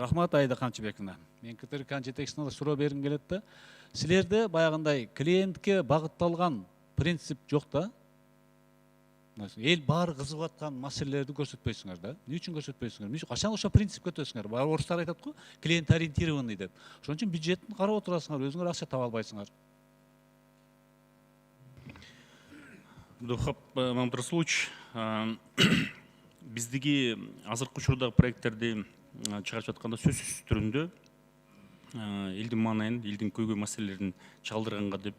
Рахмат Айда Камчыбековна. Мен КТРК жетекчисине суроо бергим келет да. Силерде баягындай клиентке багытталган принцип жок да? Эл баары кызыгып аткан маселелерди көрсөтпөйсүңөр да. Эмне үчүн көрсөтпөйсүңөр? Качан ошо принцип көтөсүңөр? Баары орустар айтат го, клиент ориентированный деп. Ошон үчүн бюджеттин карап отурасыңар, өзүңөр акча таба албайсыңар. Дохап Мамат Расулович, биздеги азыркы учурдагы проекттерди чыгарып жатканда сөзсүз түрүндө элдин маанайын, элдин көйгөй маселелерин чагылдырганга деп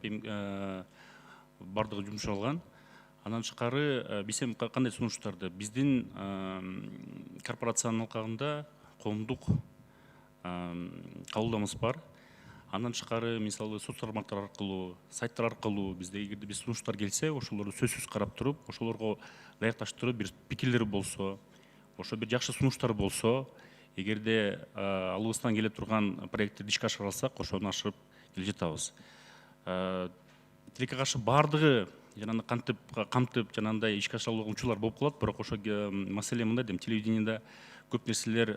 бардыгы жумшалган. Андан тышкары биз эми кандай сунуштарды биздин корпорациянын алкагында коомдук кабылдамасы бар. Андан тышкары мисалы соц тармактар аркылуу, сайттар аркылуу бизде эгерде биз сунуштар келсе, ошолорду сөзсүз карап туруп, ошолорго ылайыкташтырып бир пикирлер болсо, ошо бир жакшы сунуштар болсо, эгерде алыбыздан келе турган проекттерди ишке ашыра алсак, ошону ашырып келе жатабыз. Тилекке каршы бардыгы жанагындай камтып жанагындай ишке ашыра албаган учурлар болуп калат, бирок ошо маселе мындай дейм, телевидениеда көп нерселер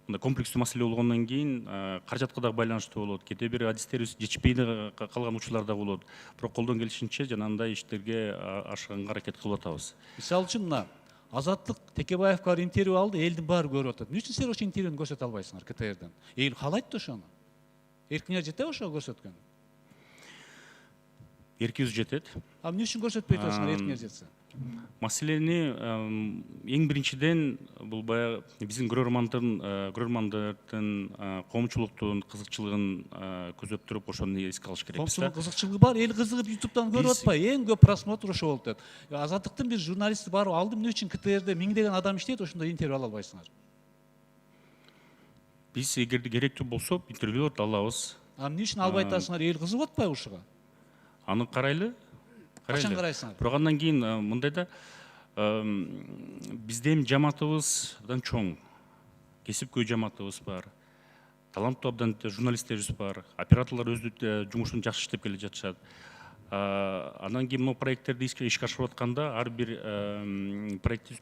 комплекстүү маселе болгондон кийин каражатка дагы байланыштуу болот, кете бир адистерибиз жетишпей калган учурлар да болот. Бирок колдон келишинче жанагындай иштерге ашыганга аракет кылып атабыз. Мисалы үчүн мына Азаттык Текебаевга интервью алды, элдин баары көрүп атат. Эмне үчүн силер ошо интервьюну көрсөтө албайсыңар КТРден? Эл каалайт да ошону. Эркиңер жетеби ошого көрсөткөн? Эркибиз жетет. Эмне үчүн көрсөтпөй турасыңар эркиңер жетсе? Маселени эң биринчиден бул баягы биздин көрөрмандардын коомчулуктун кызыкчылыгын көзөп туруп ошону эске алыш керек. Коомчулуктун кызыкчылыгы бар, эл кызыгып ютубтан көрүп атпайбы? Эң көп просмотр ошо болуп атат. Азаттыктын бир журналисти бар, алды, эмне үчүн КТРде миңдеген адам иштейт, ошондой интервью ала албайсыңар? Биз эгерде керектүү болсо интервьюларды алабыз. Эмне үчүн албай атасыңар? Эл кызыгып атпайбы ушуга? Аны карайлы. Качан карайсыңар? Бирок андан кийин мындай да биздин жамаатыбыз абдан чоң. Кесипкөй жамаатыбыз бар. Таланттуу абдан журналисттерибиз бар. Операторлор өздүк жумушун жакшы иштеп келе жатышат. Андан кийин могу проекттерди ишке ашырып атканда ар бир проект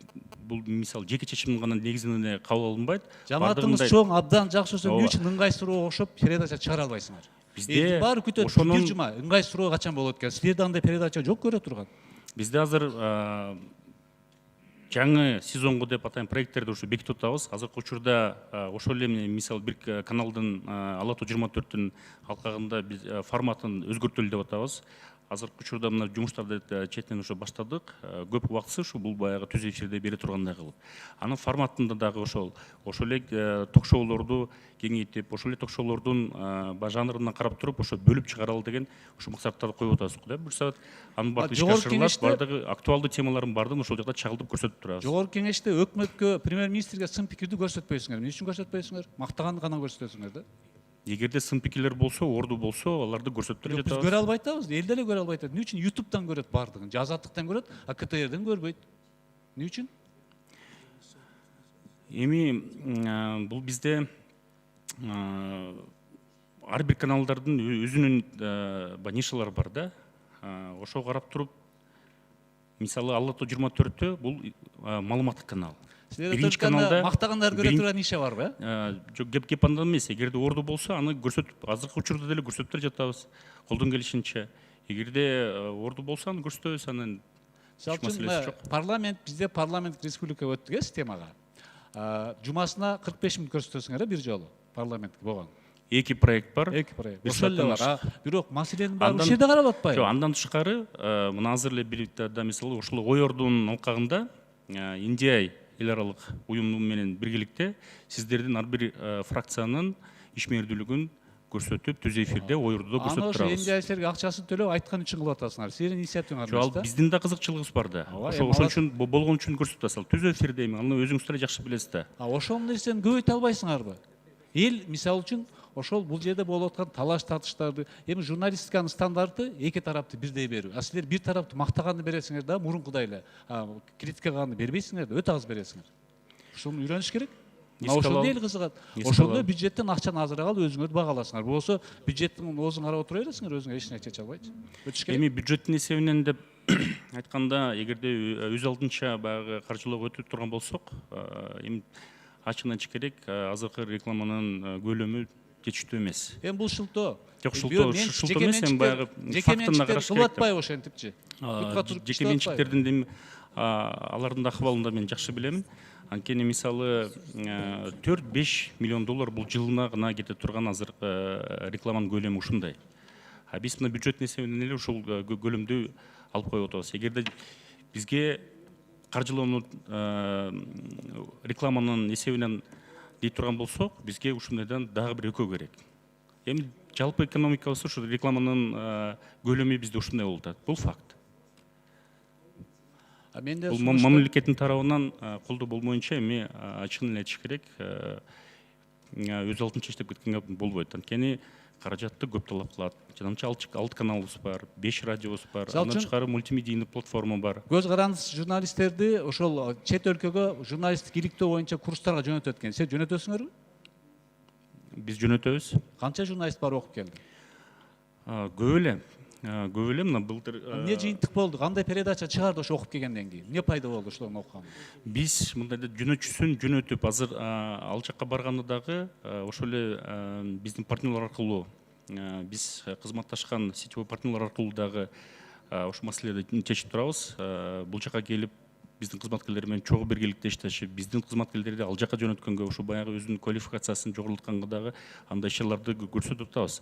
бул мисалы жеке чечимдин гана негизинде кабыл алынбайт. Жамаатыңыз чоң, абдан жакшы болсо эмне үчүн ыңгайсыроо окшоп передача чыгара албайсыңар? Бизде баары күтөт, бир жума ыңгайсыроо качан болот экен? Силерде андай передача жок көрө турган. Бизде азыр жаңы сезонго деп атайын проекттерди ушу бекитип атабыз. Азыркы учурда ошол эле мисалы бир каналдын Ала Тоо 24-түн алкагында биз форматын өзгөртөлү деп атабыз. Азыркы учурда мына жумуштарды четинен ошо баштадык. Көп убактысы ушу бул баягы түз эфирде бере тургандай кылып. Анын форматында дагы ошол эле ток-шоулорду кеңейтип, ошол эле ток-шоулордун жанрына карап туруп, ошо бөлүп чыгаралы деген ошо максаттарды коюп атабыз да. Буюрса анын баардыгы ишке ашырылат, баардыгы актуалдуу темаларын баардыгын ошол жакта чагылдырып көрсөтүп турабыз. Жогорку кеңеште өкмөткө, премьер-министрге сын пикирди көрсөтпөйсүңөр. Эмне үчүн көрсөтпөйсүңөр? Мактаганды гана көрсөтөсүңөр да. Эгерде сын пикирлер болсо, орду болсо, аларды көрсөтүп жатабыз. Биз көрө албай атабыз, эл деле көрө албай атат. Эмне үчүн ютубтан көрөт бардыгын? Азаттыктан көрөт, а КТРден көрбөйт. Эмне үчүн? Эми бул бизде ар бир каналдардын өзүнүн нишалары бар да. Ошого карап туруп, мисалы Ала Тоо 24-тө бул маалыматтык канал. Биринчи каналда мактагандар көрө турган ниша барбы? Жок, кеп андан эмес. Эгерде орду болсо, аны көрсөтүп, азыркы учурда деле көрсөтүп жатабыз. Колдон келишинче. Эгерде орду болсо, аны көрсөтөбүз. Анын парламент, бизде парламент республика өттүк системага. Жумасына 45 мүнөт көрсөтөсүңөр бир жолу парламентке болгон. Эки проект бар. Эки проект. Ошол эле бар. Бирок маселенин баары ушул жерде каралып атпайбы? Жок, андан тышкары, мына азыр эле бир мисалы ошол ой ордунун алкагында Индия эл аралык уюму менен биргеликте сиздердин ар бир фракциянын ишмердүүлүгүн көрсөтүп, түз эфирде ой ордудо көрсөтүп турабыз. Аны ошо Индиячыларга акчасын төлөп айткан үчүн кылып атасыңар. Силердин инициативаңар эмес. Жок, биздин да кызыкчылыгыбыз бар да. Ошол үчүн болгон үчүн көрсөтүп атасыз. Түз эфирде эми аны өзүңүз деле жакшы билесиз да. Ошол нерсени көбөйтө албайсыңарбы? Эл мисалы үчүн ошол бул жерде болуп аткан талаш тартыштарды, эми журналистиканын стандарты эки тарапты бирдей берүү. Силер бир тарапты мактаганды бересиңер да, мурункудай эле критикаганды бербейсиңер да, өтө аз бересиңер. Ошону үйрөнүш керек. Ошондо эл кызыгат. Ошондо бюджеттен акчаны азыраак алып өзүңөрдү бага аласыңар. Болсо бюджеттин оозун карап отура бересиңер, өзүңөр эч нерсе чече албайчы. Өтүш керек. Эми бюджеттин эсебинен деп айтканда, эгерде өз алдынча баягы каржылоо өтүп турган болсок, эми ачыгын айтыш керек, азыркы рекламанын көлөмү жетиштүү эмес. Эми бул шылтоо. Жок, шылтоо эмес, эми баягы фактына караш кылып керек. атпайбы ошентипчи? Жеке менчиктердин эми алардын да акыбалын да мен жакшы билем. Анткени мисалы 4-5 миллион доллар бул жылына гана кете турган азыркы рекламанын көлөмү ушундай. Биз мына бюджет эсебинен эле ушул көлөмдү алып коюп атабыз. Эгерде бизге каржылоону рекламанын эсебинен дей турган болсок, бизге ушундайдан дагы бир экөө керек. Эми жалпы экономикабыз ушу рекламанын көлөмү бизде ушундай болуп атат. Бул факт. Бул мамлекеттин тарабынан колдоо болмоюнча эми ачыгын эле айтыш керек, өз алдынча иштеп кеткенге болбойт. Анткени каражатты көп талап кылат. Жанагынча 6 каналыбыз бар, 5 радиобуз бар, андан тышкары мультимедийный платформа бар. Көз карандысыз журналисттерди ошол чет өлкөгө журналисттик иликтөө боюнча курстарга жөнөтөт экен. Сен жөнөтөсүңөрбү? Биз жөнөтөбүз. Канча журналист бар окуп келди? Көп эле. Көп эле мына былтыр. Эмне жыйынтык болду? Кандай передача чыгарды ошо окуп келгенден кийин? Эмне пайда болду ошолорду окуганда? Биз мындайда жөнөтчүсүн жөнөтүп, азыр ал жакка барганда дагы ошол эле биздин партнерлор аркылуу, биз кызматташкан сетевой партнерлор аркылуу дагы ошол маселелерди чечип турабыз. Бул жака келип биздин кызматкерлер менен чогуу биргеликте иштешип, биздин кызматкерлерди ал жака жөнөткөнгө, ошо баягы өзүнүн квалификациясын жогорултканга дагы андай ишараларды көрсөтүп атабыз.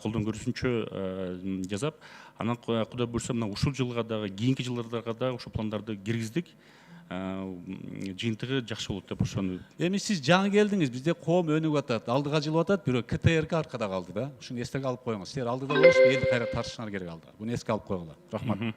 Колдон көрүүсүнчө жасап, анан Кудай буйрса мына ушул жылга дагы, кийинки жылдарга дагы ошол пландарды киргиздик. Жыйынтыгы жакшы болот деп ошону. Эми сиз жаңы келдиңиз, бизде коом өнүгүп атат, алдыга жылып атат, бирок КТРК аркада калды да. Ушуну эсте алып коюңуз. Силер алдыда болуп, элди кайра тартышыңар керек алдыга. Буну эске алып койгула. Рахмат.